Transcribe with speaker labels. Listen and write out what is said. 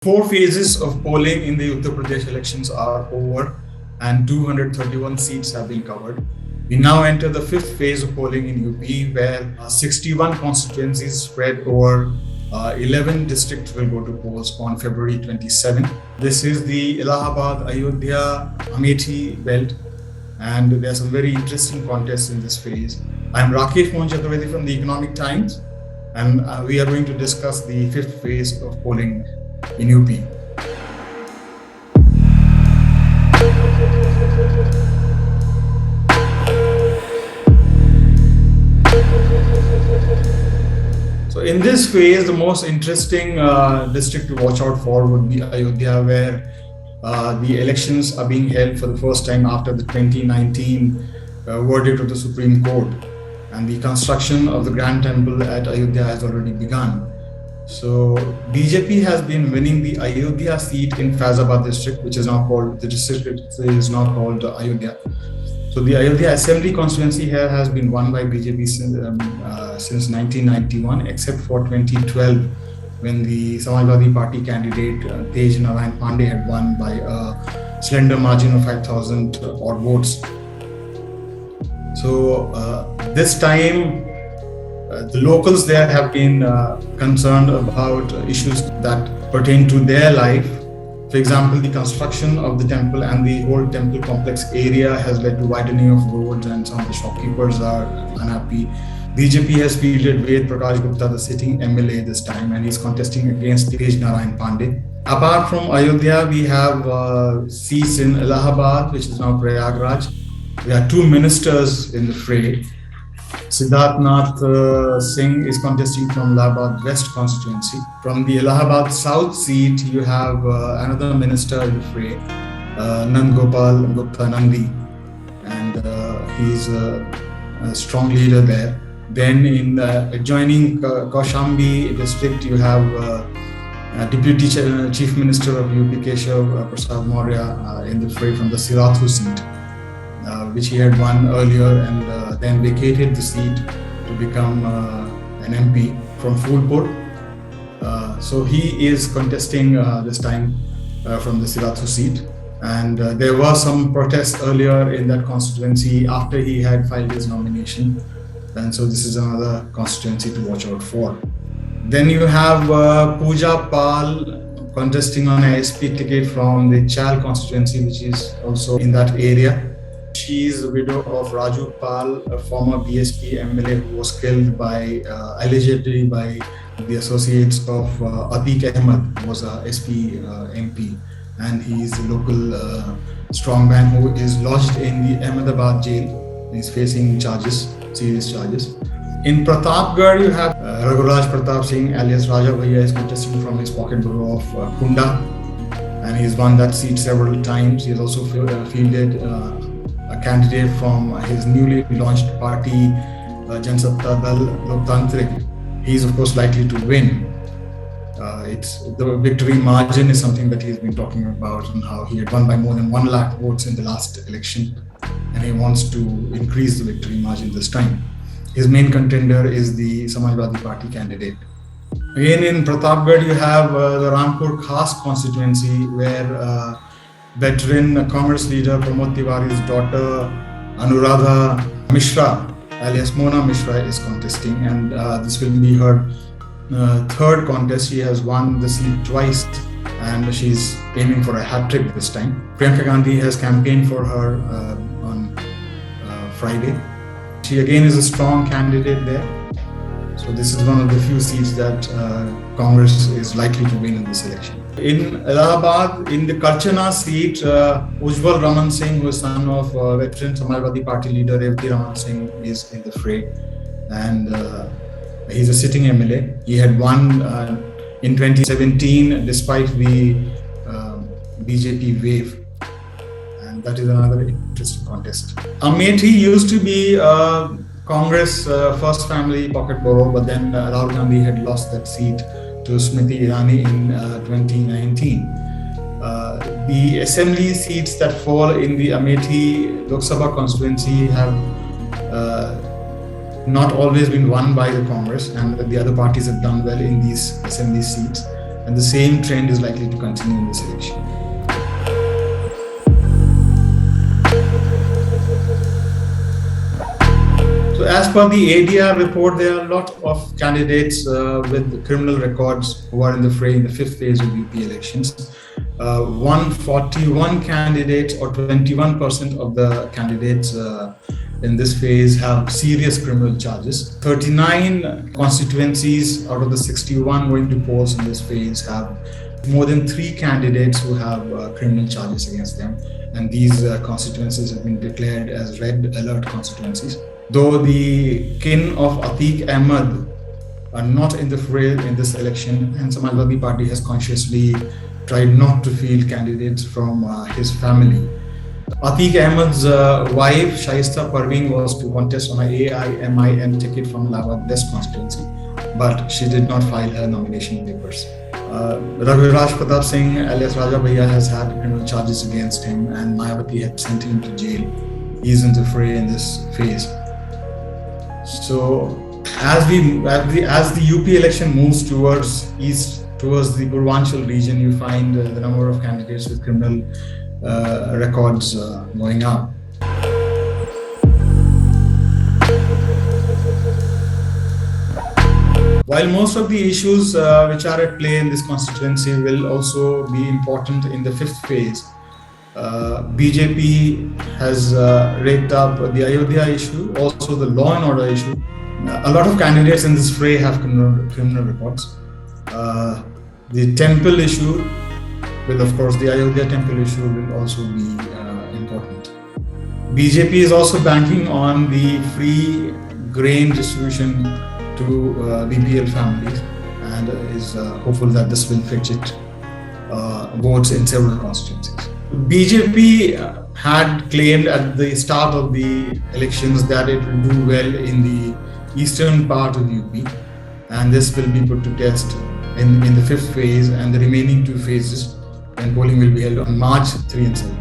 Speaker 1: Four phases of polling in the Uttar Pradesh elections are over and 231 seats have been covered. We now enter the fifth phase of polling in UP where 61 constituencies spread over 11 districts will go to polls on February 27. This is the Allahabad, Ayodhya, Amethi belt, and there are some very interesting contests in this phase. I am Rakesh Mohan Chaturvedi from the Economic Times, and we are going to discuss the fifth phase of polling in UP. So in this phase, the most interesting district to watch out for would be Ayodhya, where the elections are being held for the first time after the 2019 verdict of the Supreme Court, and the construction of the Grand Temple at Ayodhya has already begun. So BJP has been winning the Ayodhya seat in Faizabad district, which is now called, the district is now called Ayodhya. So the Ayodhya Assembly constituency here has been won by BJP since 1991, except for 2012, when the Samajwadi Party candidate Tej Narayan Pandey had won by a slender margin of 5,000 odd votes. So this time, the locals there have been concerned about issues that pertain to their life. For example, the construction of the temple and the whole temple complex area has led to widening of roads, and some of the shopkeepers are unhappy. BJP has fielded Ved Prakash Gupta, the sitting MLA this time, and he's contesting against Tej Narayan Pandey. Apart from Ayodhya, we have seats in Allahabad, which is now Prayagraj. There are two ministers in the fray. Siddharthnath Singh is contesting from Allahabad West constituency. From the Allahabad South seat, you have another minister in the fray, Nand Gopal Gupta Nandi, and he's a strong leader there. Then in adjoining Kaushambi district, you have Deputy Chief Minister of UP Keshav Prasad Maurya in the fray from the Chitrakoot seat, which he had won earlier, and then vacated the seat to become an MP from Phulpur. So he is contesting this time from the Chitrakoot seat. And there was some protests earlier in that constituency after he had filed his nomination. And so this is another constituency to watch out for. Then you have Pooja Pal contesting on a SP ticket from the Chal constituency, which is also in that area. She is the widow of Raju Pal, a former BSP MLA who was killed by allegedly by the associates of Atiq Ahmed, who was a SP MP, and he is a local strongman who is lodged in the Ahmedabad jail. He is facing serious charges. In Pratapgarh, you have Raghuraj Pratap Singh, alias Raja Bhaiya, is contesting from his pocket borough of Gonda, and he has won that seat several times. He has also fielded a candidate from his newly launched party, Jansatta Dal Loktaantrik. He is, of course, likely to win. The victory margin is something that he's been talking about, and how he had won by more than 1 lakh votes in the last election, and he wants to increase the victory margin this time. His main contender is the Samajwadi Party candidate. Again, in Pratapgarh, you have the Rampur Khas constituency, where veteran Congress leader Pramod Tiwari's daughter Anuradha Mishra, alias Mona Mishra, is contesting, and this will be her third contest. She has won the seat twice, and she's aiming for a hat-trick this time. Priyanka Gandhi has campaigned for her on Friday. She again is a strong candidate there. So this is one of the few seats that Congress is likely to win in this election. In Allahabad, in the Karchana seat, Ujjwal Raman Singh, who is son of veteran Samajwadi Party leader Revati Raman Singh, is in the fray, and he's a sitting MLA. He had won in 2017 despite the BJP wave, and that is another interesting contest. Amethi used to be Congress first family pocket borough, but then Rahul Gandhi had lost that seat to Smriti Irani in 2019. The assembly seats that fall in the Amethi Lok Sabha constituency have not always been won by the Congress, and the other parties have done well in these assembly seats. and the same trend is likely to continue in this election. So as per the ADR report, there are a lot of candidates with criminal records who are in the fray in the fifth phase of UP elections. 141 candidates, or 21% of the candidates in this phase, have serious criminal charges. 39 constituencies out of the 61 going to polls in this phase have more than 3 candidates who have criminal charges against them. And these constituencies have been declared as red alert constituencies. Though the kin of Atiq Ahmed are not in the fray in this election, and Samajwadi Party has consciously tried not to field candidates from his family. Atiq Ahmed's wife, Shaista Parveen, was to contest on an AIMIM ticket from Allahabad West constituency, but she did not file her nomination papers. Raviraj Pratap Singh, alias Raja Bhaiya, has had criminal charges against him, and Mayawati had sent him to jail. He's in the fray in this phase. So, as the UP election moves towards east, towards the Purvanchal region, you find the number of candidates with criminal records going up. While most of the issues which are at play in this constituency will also be important in the fifth phase, BJP has raked up the Ayodhya issue, also the law and order issue. A lot of candidates in this fray have criminal records. The temple issue will, of course, the Ayodhya temple issue will also be important. BJP is also banking on the free grain distribution to BPL families, and is hopeful that this will fetch it votes in several constituencies. BJP had claimed at the start of the elections that it will do well in the eastern part of UP, and this will be put to test in the fifth phase and the remaining 2 phases, and polling will be held on March 3 and 7.